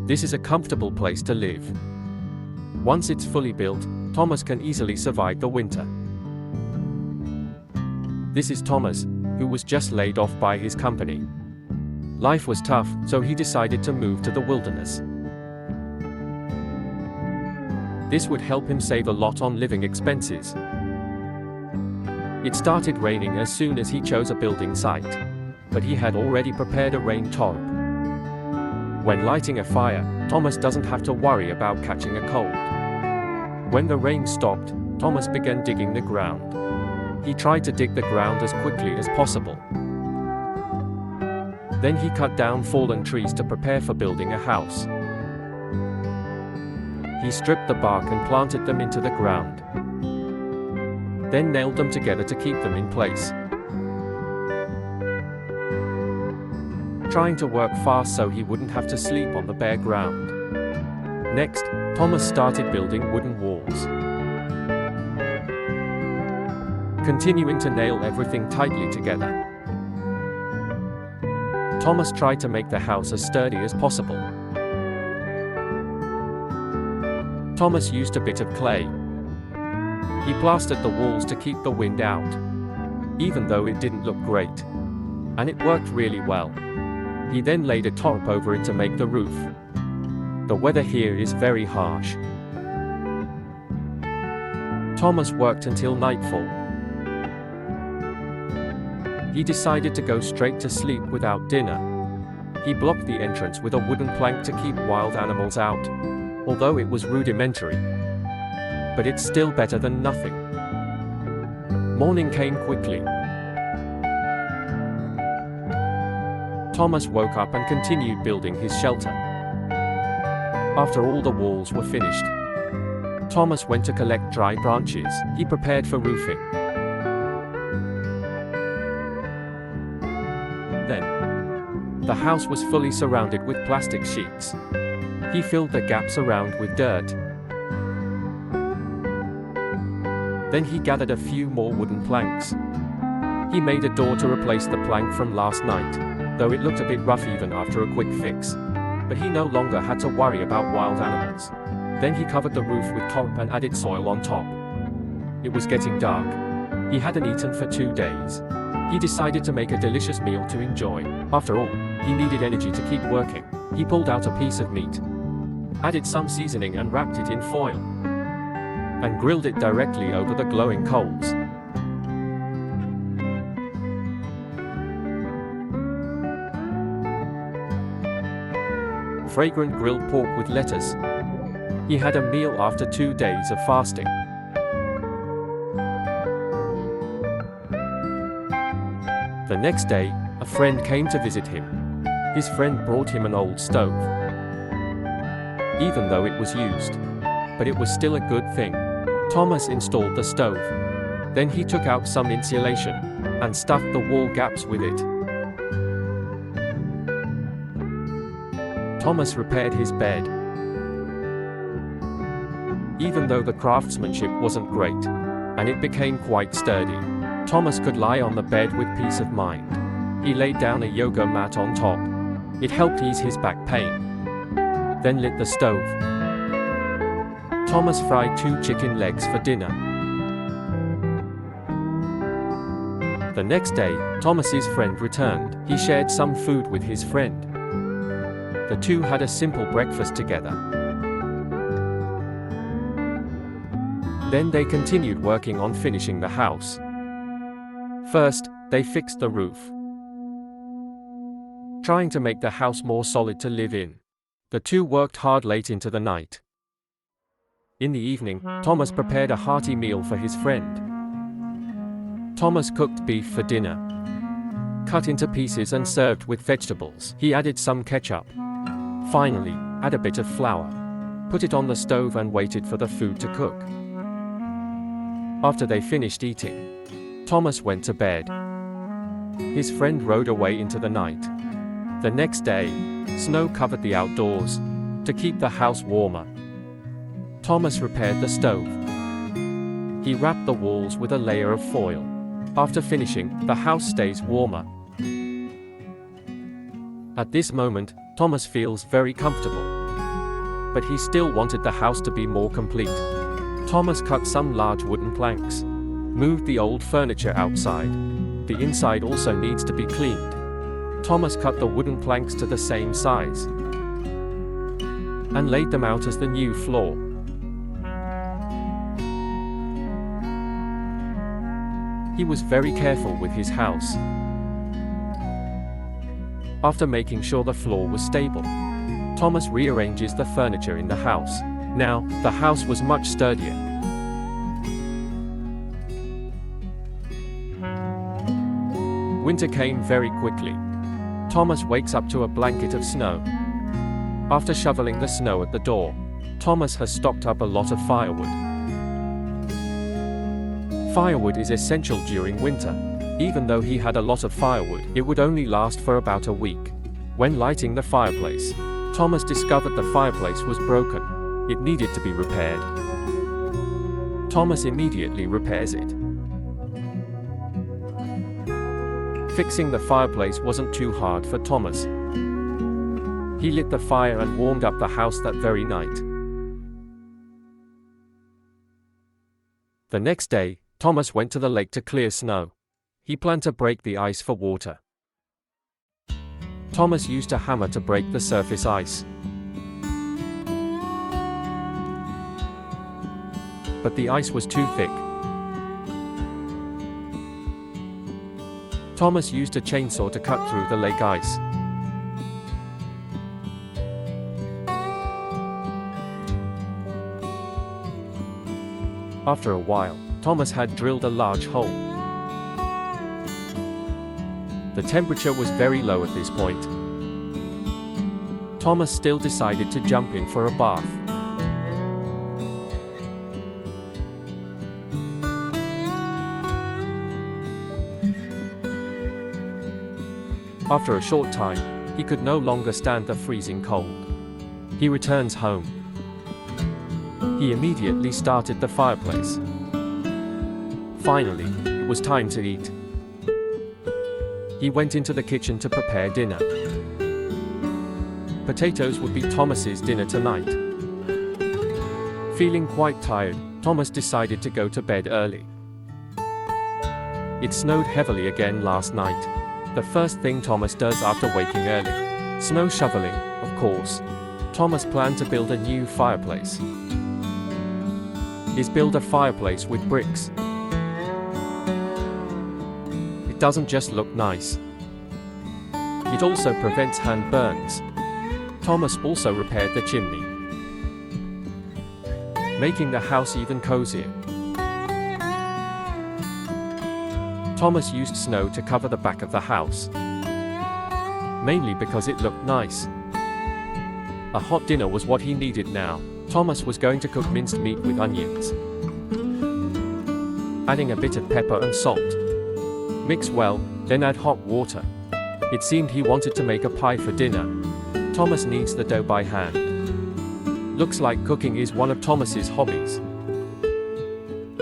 This is a comfortable place to live. Once it's fully built, Thomas can easily survive the winter. This is Thomas, who was just laid off by his company. Life was tough, so he decided to move to the wilderness. This would help him save a lot on living expenses. It started raining as soon as he chose a building site, but he had already prepared a rain tarp. When lighting a fire, Thomas doesn't have to worry about catching a cold. When the rain stopped, Thomas began digging the ground. He tried to dig the ground as quickly as possible. Then he cut down fallen trees to prepare for building a house. He stripped the bark and planted them into the ground. Then nailed them together to keep them in place. Trying to work fast so he wouldn't have to sleep on the bare ground. Next, Thomas started building wooden walls. Continuing to nail everything tightly together. Thomas tried to make the house as sturdy as possible. Thomas used a bit of clay. He plastered the walls to keep the wind out, even though it didn't look great. And it worked really well. He then laid a tarp over it to make the roof. The weather here is very harsh. Thomas worked until nightfall. He decided to go straight to sleep without dinner. He blocked the entrance with a wooden plank to keep wild animals out, although it was rudimentary. But it's still better than nothing. Morning came quickly. Thomas woke up and continued building his shelter. After all the walls were finished, Thomas went to collect dry branches. He prepared for roofing. Then, the house was fully surrounded with plastic sheets. He filled the gaps around with dirt. Then he gathered a few more wooden planks. He made a door to replace the plank from last night, though it looked a bit rough even after a quick fix. But he no longer had to worry about wild animals. Then he covered the roof with tarp and added soil on top. It was getting dark. He hadn't eaten for 2 days. He decided to make a delicious meal to enjoy. After all, he needed energy to keep working. He pulled out a piece of meat, added some seasoning and wrapped it in foil, and grilled it directly over the glowing coals. Fragrant grilled pork with lettuce. He had a meal after 2 days of fasting. The next day, a friend came to visit him. His friend brought him an old stove. Even though it was used, but it was still a good thing. Thomas installed the stove. Then he took out some insulation and stuffed the wall gaps with it. Thomas repaired his bed. Even though the craftsmanship wasn't great, and it became quite sturdy, Thomas could lie on the bed with peace of mind. He laid down a yoga mat on top. It helped ease his back pain. Then lit the stove. Thomas fried 2 chicken legs for dinner. The next day, Thomas's friend returned. He shared some food with his friend. The two had a simple breakfast together. Then they continued working on finishing the house. First, they fixed the roof, trying to make the house more solid to live in. The two worked hard late into the night. In the evening, Thomas prepared a hearty meal for his friend. Thomas cooked beef for dinner, cut into pieces and served with vegetables. He added some ketchup. Finally, add a bit of flour, put it on the stove and waited for the food to cook. After they finished eating, Thomas went to bed. His friend rode away into the night. The next day, snow covered the outdoors to keep the house warmer. Thomas repaired the stove. He wrapped the walls with a layer of foil. After finishing, the house stays warmer. At this moment, Thomas feels very comfortable. but he still wanted the house to be more complete. Thomas cut some large wooden planks, moved the old furniture outside. The inside also needs to be cleaned. Thomas cut the wooden planks to the same size and laid them out as the new floor. He was very careful with his house. After making sure the floor was stable, Thomas rearranges the furniture in the house. Now, the house was much sturdier. Winter came very quickly. Thomas wakes up to a blanket of snow. After shoveling the snow at the door, Thomas has stocked up a lot of firewood. Firewood is essential during winter. Even though he had a lot of firewood, it would only last for about a week. When lighting the fireplace, Thomas discovered the fireplace was broken. It needed to be repaired. Thomas immediately repairs it. Fixing the fireplace wasn't too hard for Thomas. He lit the fire and warmed up the house that very night. The next day, Thomas went to the lake to clear snow. He planned to break the ice for water. Thomas used a hammer to break the surface ice. But the ice was too thick. Thomas used a chainsaw to cut through the lake ice. After a while, Thomas had drilled a large hole. The temperature was very low at this point. Thomas still decided to jump in for a bath. After a short time, he could no longer stand the freezing cold. He returns home. He immediately started the fireplace. Finally, it was time to eat. He went into the kitchen to prepare dinner. Potatoes would be Thomas's dinner tonight. Feeling quite tired, Thomas decided to go to bed early. It snowed heavily again last night. The first thing Thomas does after waking early, snow shoveling, of course. Thomas planned to build a new fireplace. He's built a fireplace with bricks. It doesn't just look nice. It also prevents hand burns. Thomas also repaired the chimney, making the house even cozier. Thomas used snow to cover the back of the house, mainly because it looked nice. A hot dinner was what he needed now. Thomas was going to cook minced meat with onions, adding a bit of pepper and salt. Mix well, then add hot water. It seemed he wanted to make a pie for dinner. Thomas kneads the dough by hand. Looks like cooking is one of Thomas's hobbies.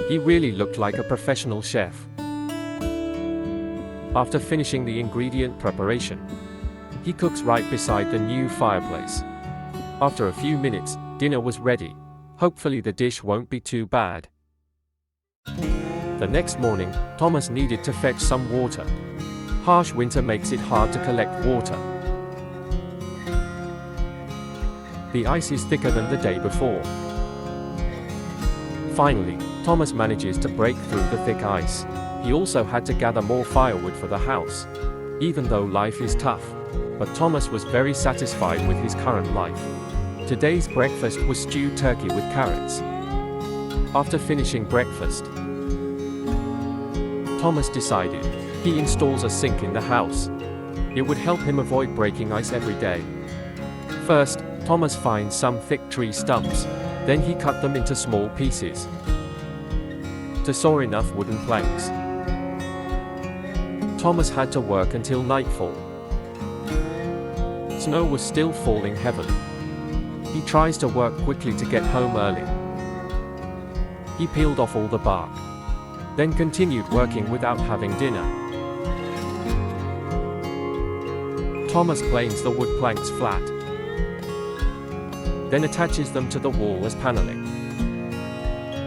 He really looked like a professional chef. After finishing the ingredient preparation, he cooks right beside the new fireplace. After a few minutes, dinner was ready. Hopefully the dish won't be too bad. The next morning, Thomas needed to fetch some water. Harsh winter makes it hard to collect water. The ice is thicker than the day before. Finally, Thomas manages to break through the thick ice. He also had to gather more firewood for the house. Even though life is tough, but Thomas was very satisfied with his current life. Today's breakfast was stewed turkey with carrots. After finishing breakfast, Thomas decided he installs a sink in the house. It would help him avoid breaking ice every day. First, Thomas finds some thick tree stumps. Then he cut them into small pieces to saw enough wooden planks. Thomas had to work until nightfall. Snow was still falling heavily. He tries to work quickly to get home early. He peeled off all the bark, then continued working without having dinner. Thomas planes the wood planks flat. then attaches them to the wall as paneling.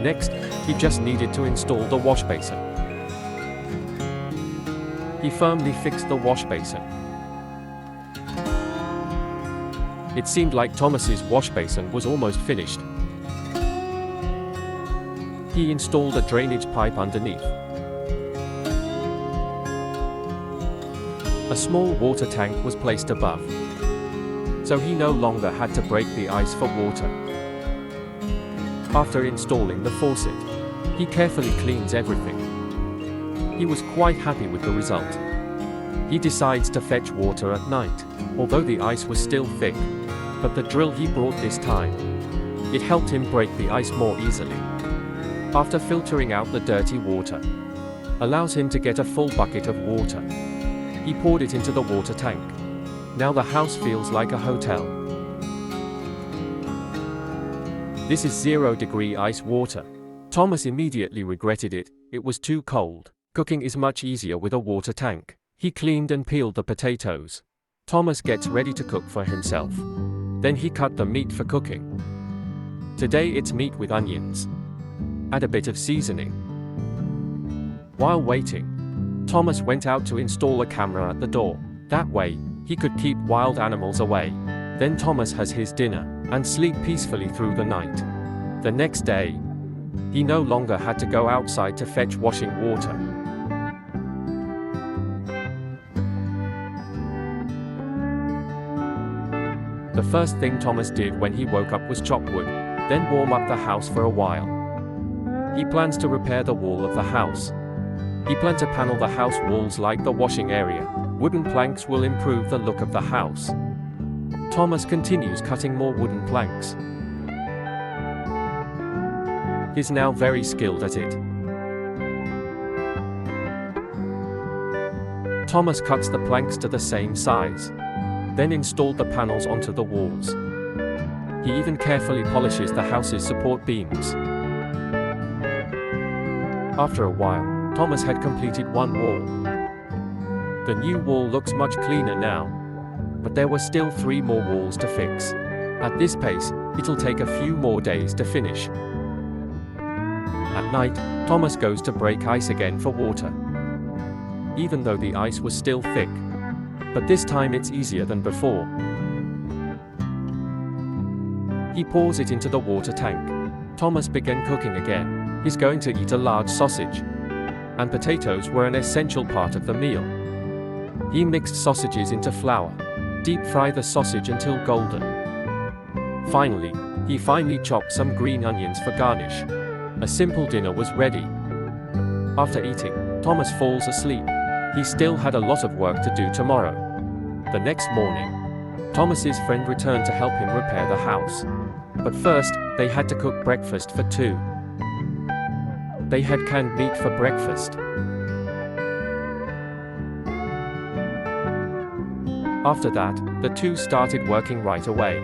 Next, he just needed to install the wash basin. He firmly fixed the wash basin. It seemed like Thomas's wash basin was almost finished. He installed a drainage pipe underneath. A small water tank was placed above, so he no longer had to break the ice for water. After installing the faucet, he carefully cleans everything. He was quite happy with the result. He decides to fetch water at night, although the ice was still thick, but the drill he brought this time, it helped him break the ice more easily. After filtering out the dirty water, allows him to get a full bucket of water. He poured it into the water tank. Now the house feels like a hotel. This is 0-degree ice water. Thomas immediately regretted it. It was too cold. Cooking is much easier with a water tank. He cleaned and peeled the potatoes. Thomas gets ready to cook for himself. Then he cut the meat for cooking. Today it's meat with onions. Add a bit of seasoning. While waiting, Thomas went out to install a camera at the door. That way, he could keep wild animals away. Then Thomas has his dinner and sleep peacefully through the night. The next day, he no longer had to go outside to fetch washing water. The first thing Thomas did when he woke up was chop wood, then warm up the house for a while. He plans to repair the wall of the house. He plans to panel the house walls like the washing area. Wooden planks will improve the look of the house. Thomas continues cutting more wooden planks. He's now very skilled at it. Thomas cuts the planks to the same size, then installed the panels onto the walls. He even carefully polishes the house's support beams. After a while, Thomas had completed one wall. The new wall looks much cleaner now, but there were still 3 more walls to fix. At this pace, it'll take a few more days to finish. At night, Thomas goes to break ice again for water. Even though the ice was still thick, but this time it's easier than before. He pours it into the water tank. Thomas began cooking again. He's going to eat a large sausage, and potatoes were an essential part of the meal. He mixed sausages into flour, deep fry the sausage until golden. Finally, he finely chopped some green onions for garnish. A simple dinner was ready. After eating, Thomas falls asleep. He still had a lot of work to do tomorrow. The next morning, Thomas's friend returned to help him repair the house. But first, they had to cook breakfast for 2. They had canned meat for breakfast. After that, the 2 started working right away.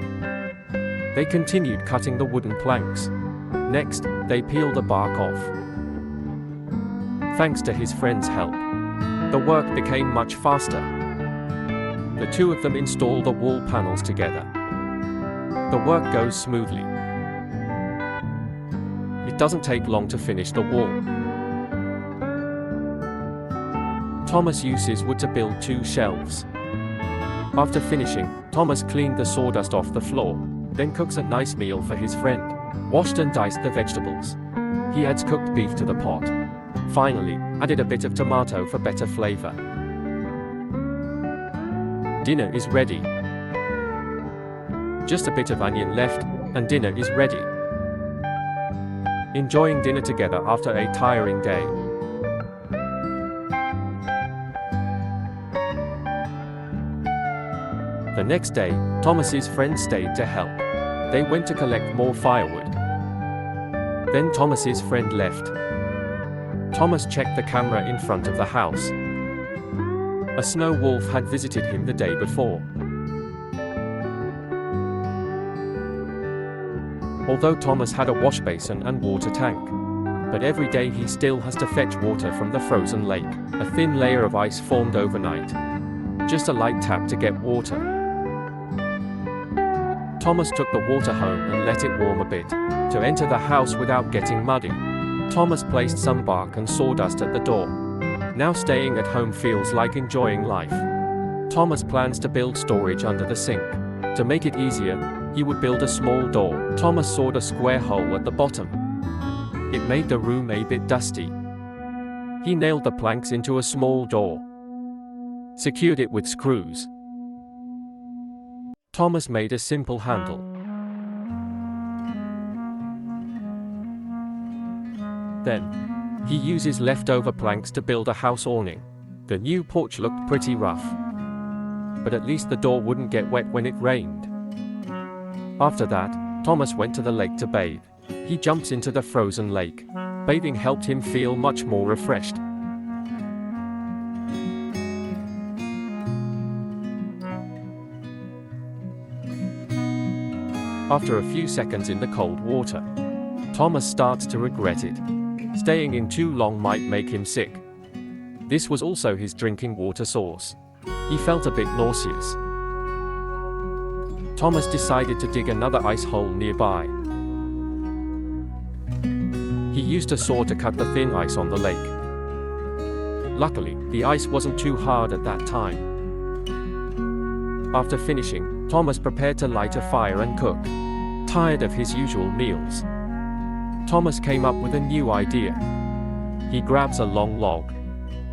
They continued cutting the wooden planks. Next, they peeled the bark off. Thanks to his friend's help, the work became much faster. The 2 of them install the wall panels together. The work goes smoothly. It doesn't take long to finish the wall. Thomas uses wood to build 2 shelves. After finishing, Thomas cleaned the sawdust off the floor, then cooks a nice meal for his friend. Washed and diced the vegetables. He adds cooked beef to the pot. Finally, added a bit of tomato for better flavor. Dinner is ready. Just a bit of onion left, and dinner is ready. Enjoying dinner together after a tiring day. The next day, Thomas's friend stayed to help. They went to collect more firewood. Then Thomas's friend left. Thomas checked the camera in front of the house. A snow wolf had visited him the day before. Although Thomas had a wash basin and water tank, but every day he still has to fetch water from the frozen lake. A thin layer of ice formed overnight. Just a light tap to get water. Thomas took the water home and let it warm a bit, to enter the house without getting muddy. Thomas placed some bark and sawdust at the door. Now staying at home feels like enjoying life. Thomas plans to build storage under the sink. To make it easier, he would build a small door. Thomas sawed a square hole at the bottom. It made the room a bit dusty. He nailed the planks into a small door, secured it with screws. Thomas made a simple handle. Then, he uses leftover planks to build a house awning. The new porch looked pretty rough, but at least the door wouldn't get wet when it rained. After that, Thomas went to the lake to bathe. He jumps into the frozen lake. Bathing helped him feel much more refreshed. After a few seconds in the cold water, Thomas starts to regret it. Staying in too long might make him sick. This was also his drinking water source. He felt a bit nauseous. Thomas decided to dig another ice hole nearby. He used a saw to cut the thin ice on the lake. Luckily, the ice wasn't too hard at that time. After finishing, Thomas prepared to light a fire and cook. Tired of his usual meals, Thomas came up with a new idea. He grabs a long log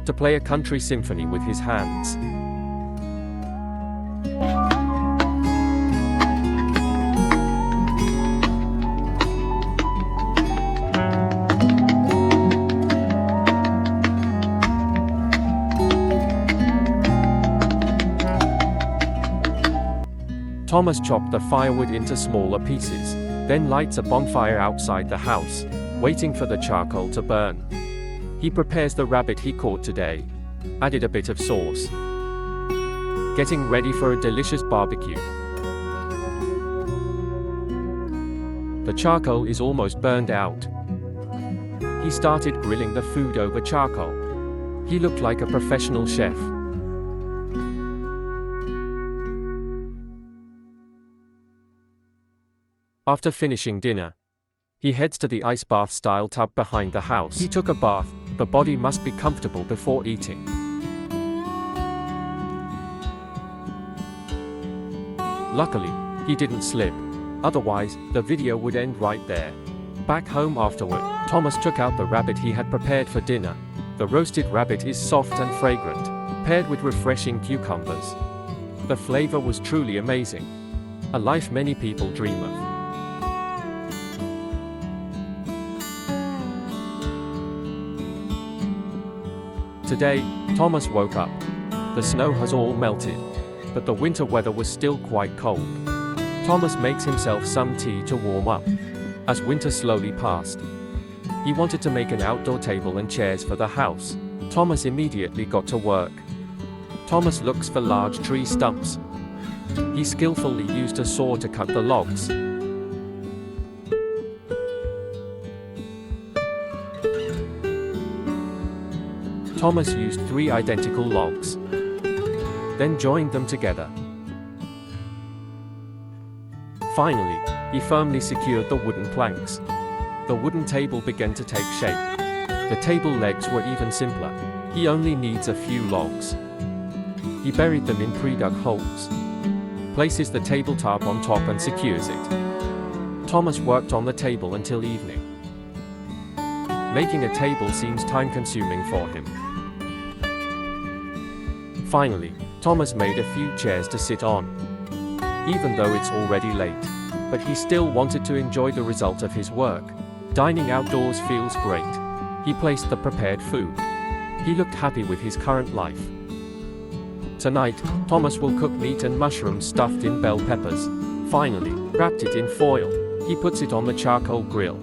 to play a country symphony with his hands. Thomas chopped the firewood into smaller pieces, then lights a bonfire outside the house, waiting for the charcoal to burn. He prepares the rabbit he caught today, added a bit of sauce, getting ready for a delicious barbecue. The charcoal is almost burned out. He started grilling the food over charcoal. He looked like a professional chef. After finishing dinner, he heads to the ice bath style tub behind the house. He took a bath. The body must be comfortable before eating. Luckily, he didn't slip. Otherwise, the video would end right there. Back home afterward, Thomas took out the rabbit he had prepared for dinner. The roasted rabbit is soft and fragrant, paired with refreshing cucumbers. The flavor was truly amazing. A life many people dream of. Today, Thomas woke up. The snow has all melted, but the winter weather was still quite cold. Thomas makes himself some tea to warm up. As winter slowly passed, he wanted to make an outdoor table and chairs for the house. Thomas immediately got to work. Thomas looks for large tree stumps. He skillfully used a saw to cut the logs. Thomas used 3 identical logs, then joined them together. Finally, he firmly secured the wooden planks. The wooden table began to take shape. The table legs were even simpler. He only needs a few logs. He buried them in pre-dug holes, places the tabletop on top and secures it. Thomas worked on the table until evening. Making a table seems time-consuming for him. Finally, Thomas made a few chairs to sit on, even though it's already late. But he still wanted to enjoy the result of his work. Dining outdoors feels great. He placed the prepared food. He looked happy with his current life. Tonight, Thomas will cook meat and mushrooms stuffed in bell peppers. Finally, wrapped it in foil. He puts it on the charcoal grill.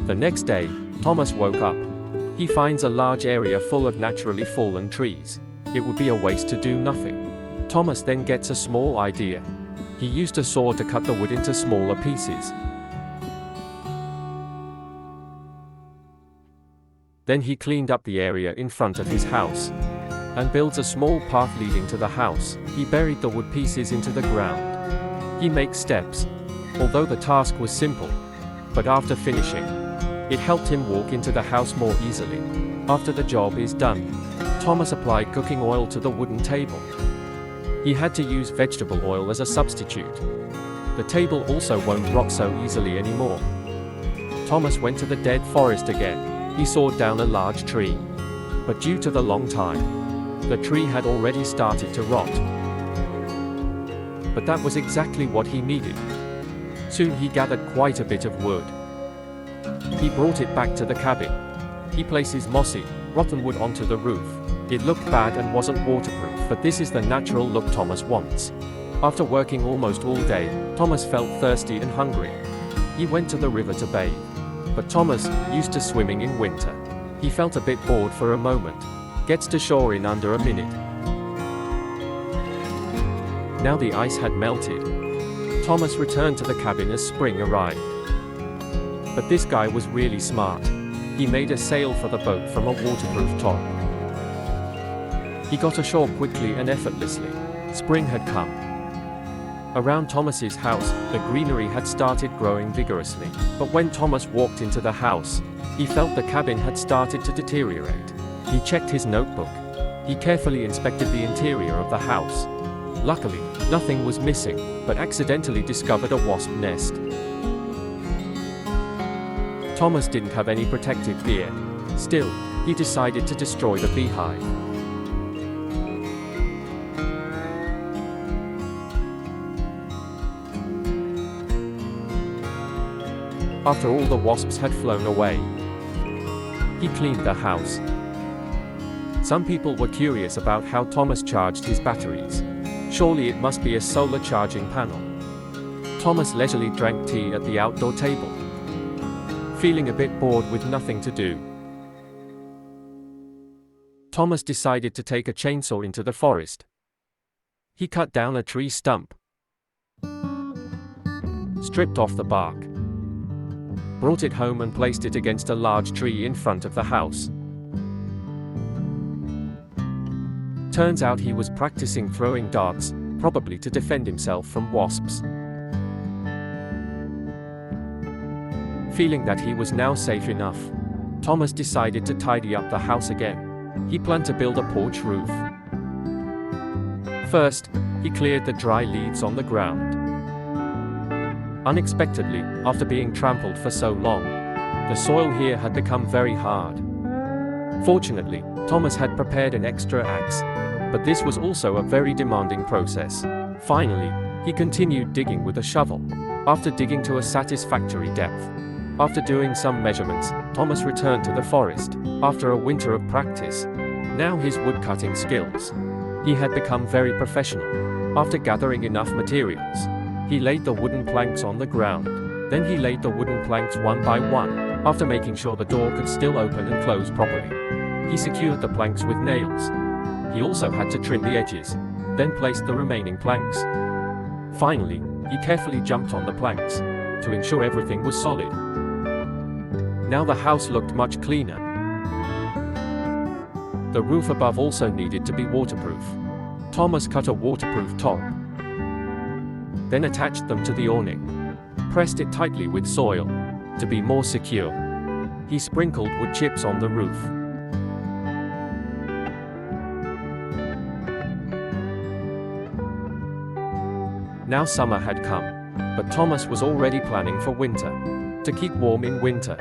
The next day, Thomas woke up. He finds a large area full of naturally fallen trees. It would be a waste to do nothing. Thomas then gets a small idea. He used a saw to cut the wood into smaller pieces. Then he cleaned up the area in front of his house. and builds a small path leading to the house. He buried the wood pieces into the ground. He makes steps, although the task was simple. But after finishing, it helped him walk into the house more easily. After the job is done, Thomas applied cooking oil to the wooden table. He had to use vegetable oil as a substitute. The table also won't rock so easily anymore. Thomas went to the dead forest again. He sawed down a large tree. But due to the long time, the tree had already started to rot. But that was exactly what he needed. Soon he gathered quite a bit of wood. He brought it back to the cabin. He placed his mossy, rotten wood onto the roof. It looked bad and wasn't waterproof, but this is the natural look Thomas wants. After working almost all day, Thomas felt thirsty and hungry. He went to the river to bathe. But Thomas, used to swimming in winter, he felt a bit bored for a moment. Gets to shore in under a minute. Now the ice had melted. Thomas returned to the cabin as spring arrived. But this guy was really smart. He made a sail for the boat from a waterproof top. He got ashore quickly and effortlessly. Spring had come. Around Thomas's house, the greenery had started growing vigorously. But when Thomas walked into the house, he felt the cabin had started to deteriorate. He checked his notebook. He carefully inspected the interior of the house. Luckily, nothing was missing, but accidentally discovered a wasp nest. Thomas didn't have any protective gear. Still, he decided to destroy the beehive. After all the wasps had flown away, he cleaned the house. Some people were curious about how Thomas charged his batteries. Surely it must be a solar charging panel. Thomas leisurely drank tea at the outdoor table, feeling a bit bored with nothing to do. Thomas decided to take a chainsaw into the forest. He cut down a tree stump, stripped off the bark, brought it home and placed it against a large tree in front of the house. Turns out he was practicing throwing darts, probably to defend himself from wasps. Feeling that he was now safe enough, Thomas decided to tidy up the house again. He planned to build a porch roof. First, he cleared the dry leaves on the ground. Unexpectedly, after being trampled for so long, the soil here had become very hard. Fortunately, Thomas had prepared an extra axe, but this was also a very demanding process. Finally, he continued digging with a shovel. After digging to a satisfactory depth, after doing some measurements, Thomas returned to the forest. After a winter of practice, now his woodcutting skills, he had become very professional. After gathering enough materials, he laid the wooden planks on the ground. Then he laid the wooden planks one by one. After making sure the door could still open and close properly, he secured the planks with nails. He also had to trim the edges, then placed the remaining planks. Finally, he carefully jumped on the planks to ensure everything was solid. Now the house looked much cleaner. The roof above also needed to be waterproof. Thomas cut a waterproof top, then attached them to the awning, pressed it tightly with soil to be more secure. He sprinkled wood chips on the roof. Now summer had come, but Thomas was already planning for winter. To keep warm in winter,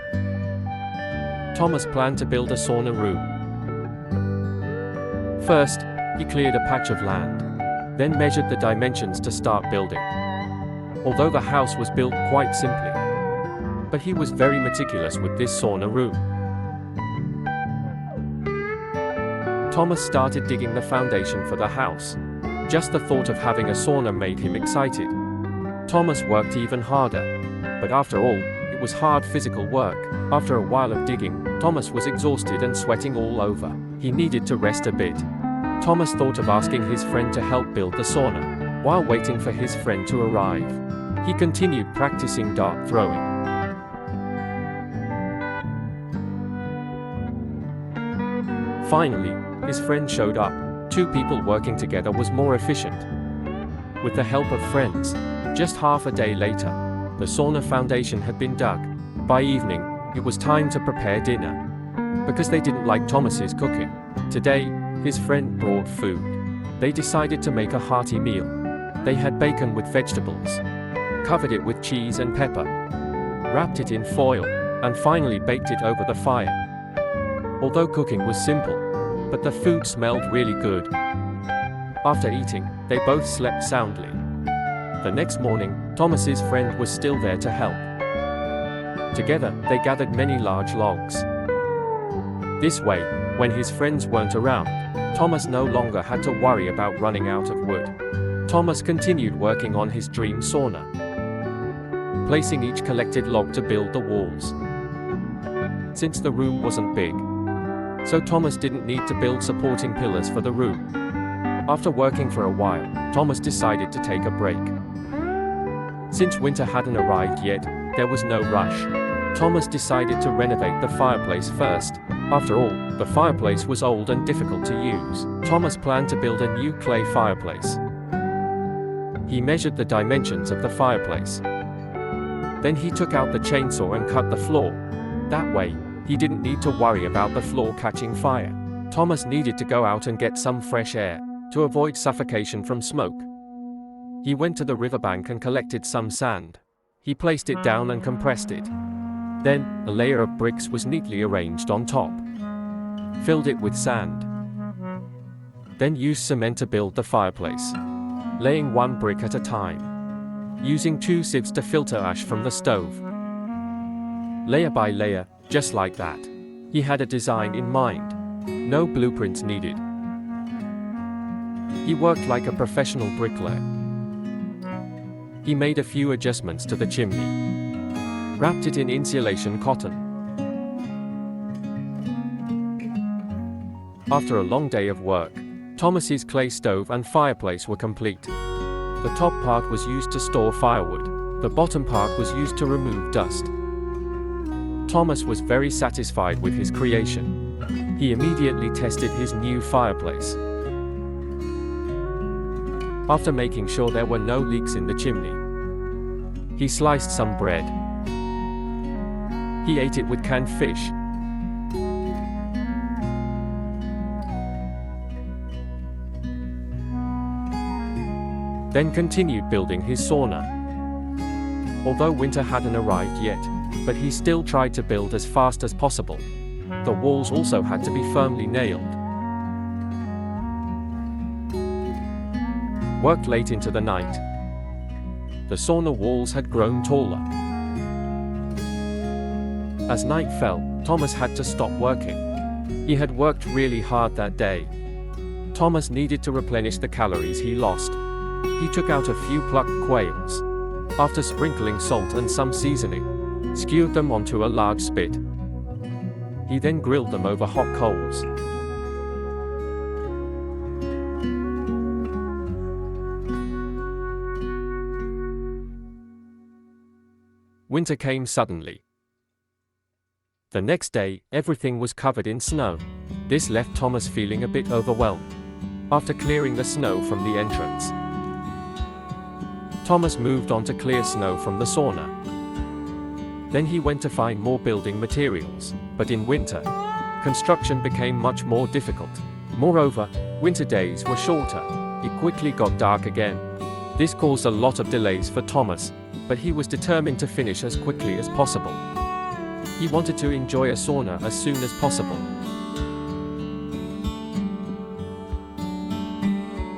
Thomas planned to build a sauna room. First, he cleared a patch of land, then measured the dimensions to start building. Although the house was built quite simply, but he was very meticulous with this sauna room. Thomas started digging the foundation for the house. Just the thought of having a sauna made him excited. Thomas worked even harder, but after all, it was hard physical work. After a while of digging, Thomas was exhausted and sweating all over. He needed to rest a bit. Thomas thought of asking his friend to help build the sauna. While waiting for his friend to arrive, he continued practicing dart throwing. Finally, his friend showed up. 2 people working together was more efficient. With the help of friends, just half a day later, the sauna foundation had been dug. By evening, it was time to prepare dinner. Because they didn't like Thomas's cooking, today, his friend brought food. They decided to make a hearty meal. They had bacon with vegetables, covered it with cheese and pepper, wrapped it in foil, and finally baked it over the fire. Although cooking was simple, but the food smelled really good. After eating, they both slept soundly. The next morning, Thomas's friend was still there to help. Together, they gathered many large logs. This way, when his friends weren't around, Thomas no longer had to worry about running out of wood. Thomas continued working on his dream sauna, placing each collected log to build the walls. Since the room wasn't big, so Thomas didn't need to build supporting pillars for the room. After working for a while, Thomas decided to take a break. Since winter hadn't arrived yet, there was no rush. Thomas decided to renovate the fireplace first. After all, the fireplace was old and difficult to use. Thomas planned to build a new clay fireplace. He measured the dimensions of the fireplace. Then he took out the chainsaw and cut the floor. That way, he didn't need to worry about the floor catching fire. Thomas needed to go out and get some fresh air, to avoid suffocation from smoke. He went to the riverbank and collected some sand. He placed it down and compressed it. Then, a layer of bricks was neatly arranged on top. Filled it with sand. Then used cement to build the fireplace, laying 1 brick at a time, using 2 sieves to filter ash from the stove. Layer by layer, just like that. He had a design in mind. No blueprints needed. He worked like a professional bricklayer. He made a few adjustments to the chimney, wrapped it in insulation cotton. After a long day of work, Thomas's clay stove and fireplace were complete. The top part was used to store firewood. The bottom part was used to remove dust. Thomas was very satisfied with his creation. He immediately tested his new fireplace. After making sure there were no leaks in the chimney, he sliced some bread. He ate it with canned fish. Then continued building his sauna. Although winter hadn't arrived yet, but he still tried to build as fast as possible. The walls also had to be firmly nailed. Worked late into the night. The sauna walls had grown taller. As night fell, Thomas had to stop working. He had worked really hard that day. Thomas needed to replenish the calories he lost. He took out a few plucked quails. After sprinkling salt and some seasoning, skewered them onto a large spit. He then grilled them over hot coals. Winter came suddenly. The next day, everything was covered in snow. This left Thomas feeling a bit overwhelmed. After clearing the snow from the entrance, Thomas moved on to clear snow from the sauna. Then he went to find more building materials, but in winter, construction became much more difficult. Moreover, winter days were shorter. It quickly got dark again. This caused a lot of delays for Thomas, but he was determined to finish as quickly as possible. He wanted to enjoy a sauna as soon as possible.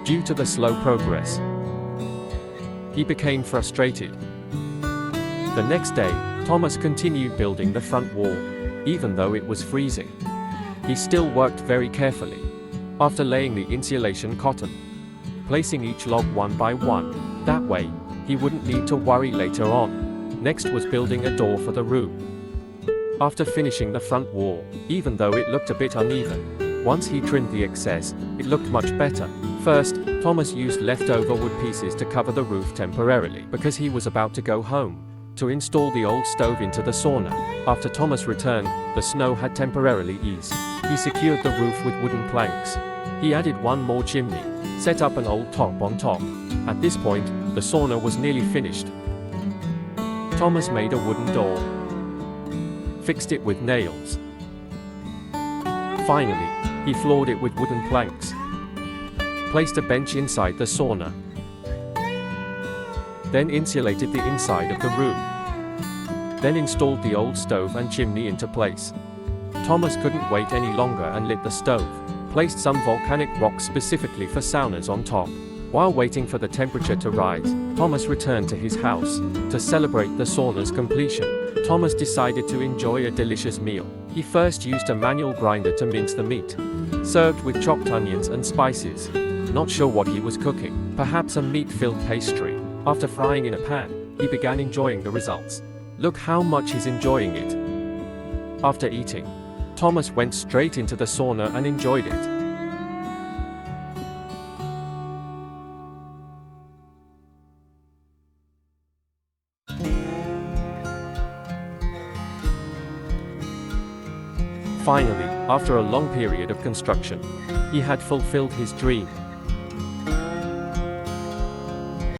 Due to the slow progress, he became frustrated. The next day, Thomas continued building the front wall, even though it was freezing. He still worked very carefully. After laying the insulation cotton, placing each log one by one, that way, he wouldn't need to worry later on. Next was building a door for the room. After finishing the front wall, even though it looked a bit uneven, once he trimmed the excess, it looked much better. First, Thomas used leftover wood pieces to cover the roof temporarily because he was about to go home. to install the old stove into the sauna. After Thomas returned, the snow had temporarily eased. He secured the roof with wooden planks. He added one more chimney, set up an old top on top. At this point, the sauna was nearly finished. Thomas made a wooden door, fixed it with nails. Finally, he floored it with wooden planks, placed a bench inside the sauna, then insulated the inside of the room, then installed the old stove and chimney into place. Thomas couldn't wait any longer and lit the stove, placed some volcanic rock specifically for saunas on top. While waiting for the temperature to rise, Thomas returned to his house. To celebrate the sauna's completion, Thomas decided to enjoy a delicious meal. He first used a manual grinder to mince the meat, served with chopped onions and spices. Not sure what he was cooking, perhaps a meat-filled pastry. After frying in a pan, he began enjoying the results. Look how much he's enjoying it. After eating, Thomas went straight into the sauna and enjoyed it. Finally, after a long period of construction, he had fulfilled his dream.